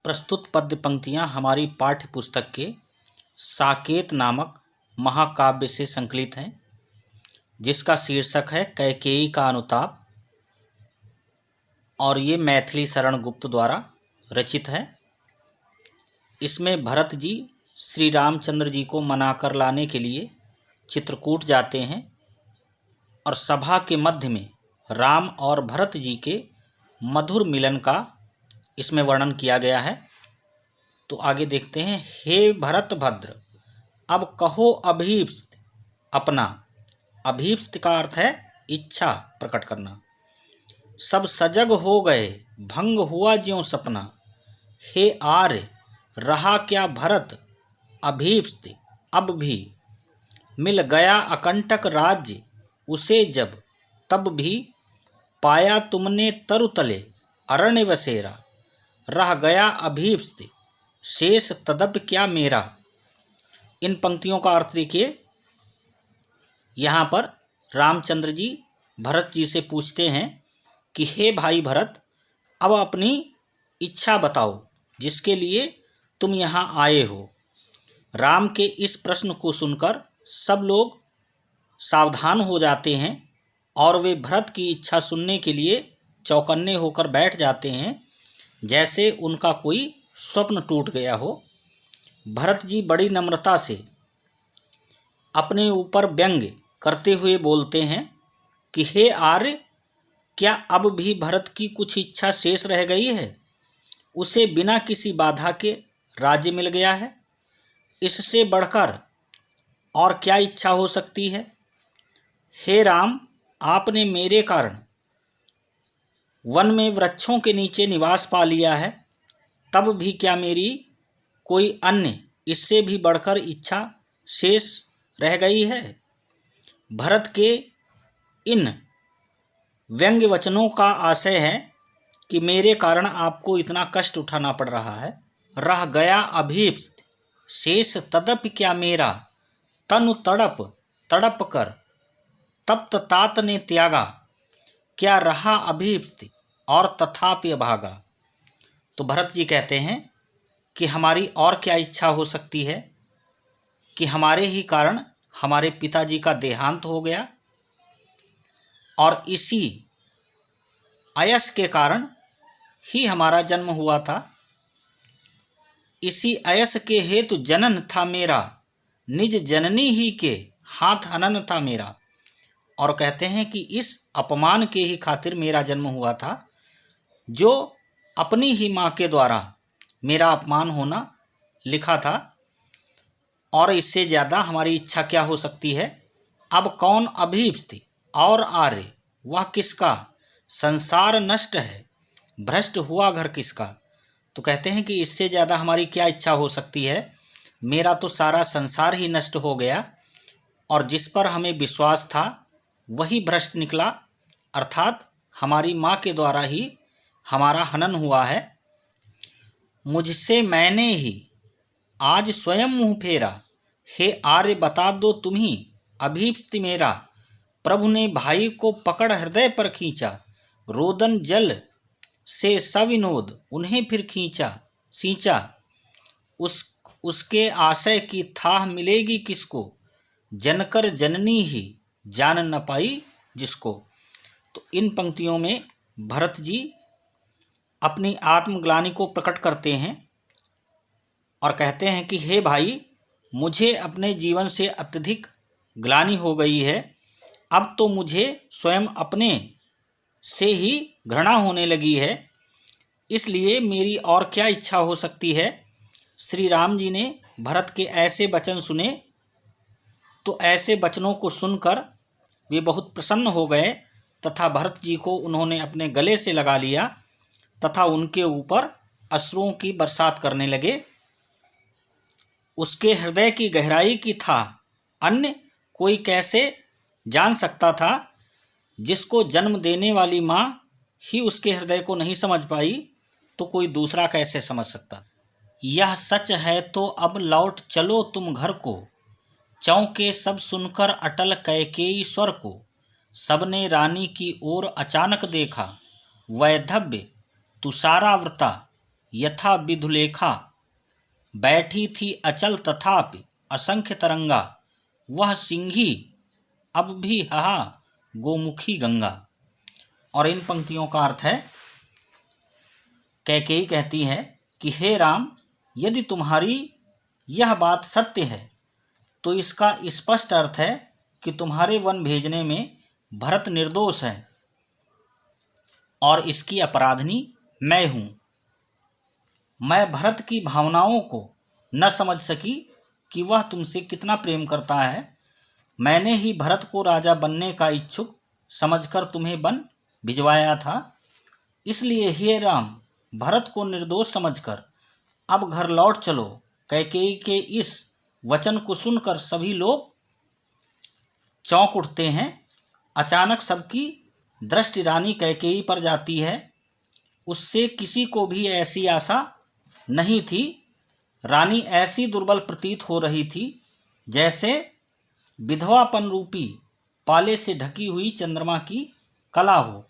प्रस्तुत पद्य पंक्तियाँ हमारी पाठ्य पुस्तक के साकेत नामक महाकाव्य से संकलित हैं, जिसका शीर्षक है कैकेयी का अनुताप, और ये मैथिली शरण गुप्त द्वारा रचित है। इसमें भरत जी श्री रामचंद्र जी को मनाकर लाने के लिए चित्रकूट जाते हैं और सभा के मध्य में राम और भरत जी के मधुर मिलन का इसमें वर्णन किया गया है। तो आगे देखते हैं। हे भरत भद्र, अब कहो अभीप्सित अपना। अभीप्सित का अर्थ है इच्छा प्रकट करना। सब सजग हो गए, भंग हुआ ज्यों सपना। हे आर्य, रहा क्या भरत अभीप्सित अब भी। मिल गया अकंटक राज्य उसे जब तब भी। पाया तुमने तरुतले अरण्य बसेरा। रह गया अभीप्सित शेष तदप क्या मेरा। इन पंक्तियों का अर्थ देखिए। यहाँ पर रामचंद्र जी भरत जी से पूछते हैं कि हे भाई भरत, अब अपनी इच्छा बताओ जिसके लिए तुम यहाँ आए हो। राम के इस प्रश्न को सुनकर सब लोग सावधान हो जाते हैं और वे भरत की इच्छा सुनने के लिए चौकन्ने होकर बैठ जाते हैं, जैसे उनका कोई स्वप्न टूट गया हो। भरत जी बड़ी नम्रता से अपने ऊपर व्यंग्य करते हुए बोलते हैं कि हे आर्य, क्या अब भी भरत की कुछ इच्छा शेष रह गई है। उसे बिना किसी बाधा के राज्य मिल गया है। इससे बढ़कर और क्या इच्छा हो सकती है। हे राम, आपने मेरे कारण वन में वृक्षों के नीचे निवास पा लिया है, तब भी क्या मेरी कोई अन्य इससे भी बढ़कर इच्छा शेष रह गई है। भरत के इन व्यंग्य वचनों का आशय है कि मेरे कारण आपको इतना कष्ट उठाना पड़ रहा है। रह गया अभीप्सित शेष तदप क्या मेरा। तनु तड़प तड़प कर तप्त तात ने त्यागा। क्या रहा अभीप्सित और तथापि भागा। तो भरत जी कहते हैं कि हमारी और क्या इच्छा हो सकती है कि हमारे ही कारण हमारे पिताजी का देहांत हो गया और इसी अयस के कारण ही हमारा जन्म हुआ था। इसी अयस के हेतु जनन था मेरा, निज जननी ही के हाथ हनन था मेरा। और कहते हैं कि इस अपमान के ही खातिर मेरा जन्म हुआ था, जो अपनी ही माँ के द्वारा मेरा अपमान होना लिखा था। और इससे ज़्यादा हमारी इच्छा क्या हो सकती है। अब कौन अभीप्सित और आर्य, वह किसका संसार नष्ट है, भ्रष्ट हुआ घर किसका। तो कहते हैं कि इससे ज़्यादा हमारी क्या इच्छा हो सकती है। मेरा तो सारा संसार ही नष्ट हो गया और जिस पर हमें विश्वास था वही भ्रष्ट निकला, अर्थात हमारी माँ के द्वारा ही हमारा हनन हुआ है। मुझसे मैंने ही आज स्वयं मुँह फेरा। हे आर्य, बता दो तुम ही अभीप्सित मेरा। प्रभु ने भाई को पकड़ हृदय पर खींचा। रोदन जल से सविनोद उन्हें फिर सींचा। उसके आशय की थाह मिलेगी किसको। जनकर जननी ही जान न पाई जिसको। तो इन पंक्तियों में भरत जी अपनी आत्मग्लानि को प्रकट करते हैं और कहते हैं कि हे भाई, मुझे अपने जीवन से अत्यधिक ग्लानि हो गई है। अब तो मुझे स्वयं अपने से ही घृणा होने लगी है। इसलिए मेरी और क्या इच्छा हो सकती है। श्री राम जी ने भरत के ऐसे वचन सुने तो ऐसे वचनों को सुनकर वे बहुत प्रसन्न हो गए तथा भरत जी को उन्होंने अपने गले से लगा लिया तथा उनके ऊपर अश्रुओं की बरसात करने लगे। उसके हृदय की गहराई की था अन्य कोई कैसे जान सकता था। जिसको जन्म देने वाली माँ ही उसके हृदय को नहीं समझ पाई तो कोई दूसरा कैसे समझ सकता। यह सच है तो अब लौट चलो तुम घर को। चौंके सब सुनकर अटल कैकेयी स्वर को। सबने रानी की ओर अचानक देखा। वैधव्य तुषारावृता यथा विधुलेखा, बैठी थी अचल तथापि असंख्य तरंगा, वह सिंही अब भी हा गोमुखी गंगा। और इन पंक्तियों का अर्थ है, कैकेयी कहती है कि हे राम, यदि तुम्हारी यह बात सत्य है तो इसका स्पष्ट अर्थ है कि तुम्हारे वन भेजने में भरत निर्दोष है और इसकी अपराधिनी मैं हूँ। मैं भरत की भावनाओं को न समझ सकी कि वह तुमसे कितना प्रेम करता है। मैंने ही भरत को राजा बनने का इच्छुक समझकर तुम्हें वन भिजवाया था। इसलिए हे राम, भरत को निर्दोष समझकर अब घर लौट चलो। कैकेयी के इस वचन को सुनकर सभी लोग चौंक उठते हैं। अचानक सबकी दृष्टि रानी कैकेयी पर जाती है। उससे किसी को भी ऐसी आशा नहीं थी। रानी ऐसी दुर्बल प्रतीत हो रही थी जैसे विधवापन रूपी पाले से ढकी हुई चंद्रमा की कला हो।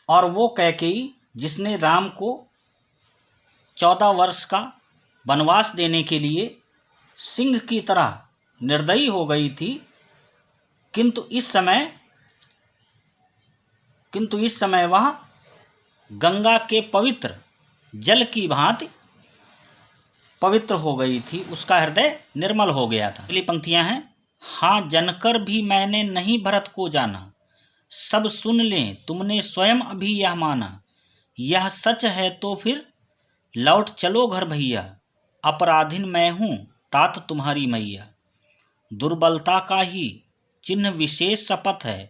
और वो कैकेयी जिसने राम को 14 वर्ष का वनवास देने के लिए सिंह की तरह निर्दयी हो गई थी, किंतु इस समय वह गंगा के पवित्र जल की भांति पवित्र हो गई थी। उसका हृदय निर्मल हो गया था। अगली पंक्तियां हैं, हाँ जनकर भी मैंने नहीं भरत को जाना, सब सुन लें तुमने स्वयं अभी यह माना। यह सच है तो फिर लौट चलो घर भैया, अपराधिन मैं हूँ तात तुम्हारी मैया। दुर्बलता का ही चिन्ह विशेष शपथ है,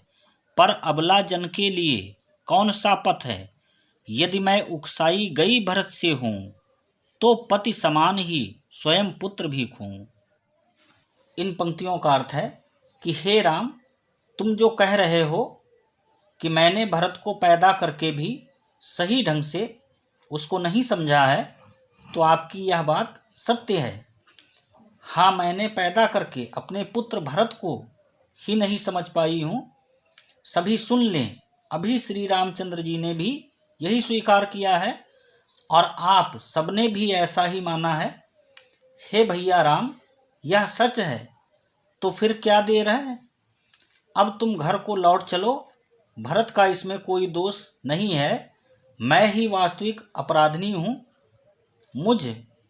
पर अबला जन के लिए कौन सा पथ है। यदि मैं उकसाई गई भरत से हूँ, तो पति समान ही स्वयं पुत्र भी खूं। इन पंक्तियों का अर्थ है कि हे राम, तुम जो कह रहे हो कि मैंने भरत को पैदा करके भी सही ढंग से उसको नहीं समझा है, तो आपकी यह बात सत्य है। हाँ, मैंने पैदा करके अपने पुत्र भरत को ही नहीं समझ पाई हूँ। सभी सुन लें, अभी श्री रामचंद्र जी ने भी यही स्वीकार किया है और आप सबने भी ऐसा ही माना है। हे भैया राम, यह सच है तो फिर क्या देर है, अब तुम घर को लौट चलो। भरत का इसमें कोई दोष नहीं है, मैं ही वास्तविक अपराधिनी हूँ। मुझ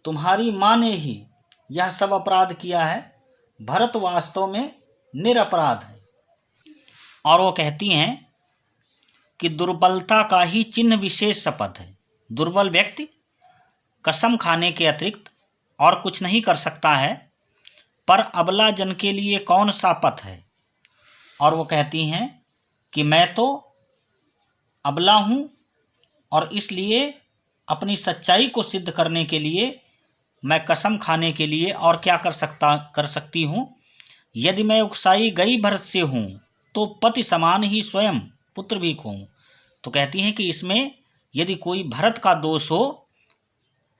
तुम्हारी माँ ने ही यह सब अपराध किया है। भरत वास्तव में निरपराध है। और वो कहती हैं कि दुर्बलता का ही चिन्ह विशेष शपथ है। दुर्बल व्यक्ति कसम खाने के अतिरिक्त और कुछ नहीं कर सकता है, पर अबला जन के लिए कौन सा पथ है। और वो कहती हैं कि मैं तो अबला हूँ और इसलिए अपनी सच्चाई को सिद्ध करने के लिए मैं कसम खाने के लिए और क्या कर सकती हूँ। यदि मैं उकसाई गई भरत से हूँ, तो पति समान ही स्वयं पुत्र भी खूं। तो कहती हैं कि इसमें यदि कोई भरत का दोष हो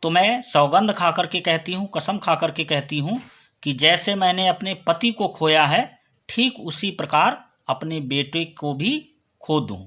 तो मैं सौगंध खा करके कहती हूँ, कसम खा करके कहती हूँ कि जैसे मैंने अपने पति को खोया है, ठीक उसी प्रकार अपने बेटे को भी खो दूँ।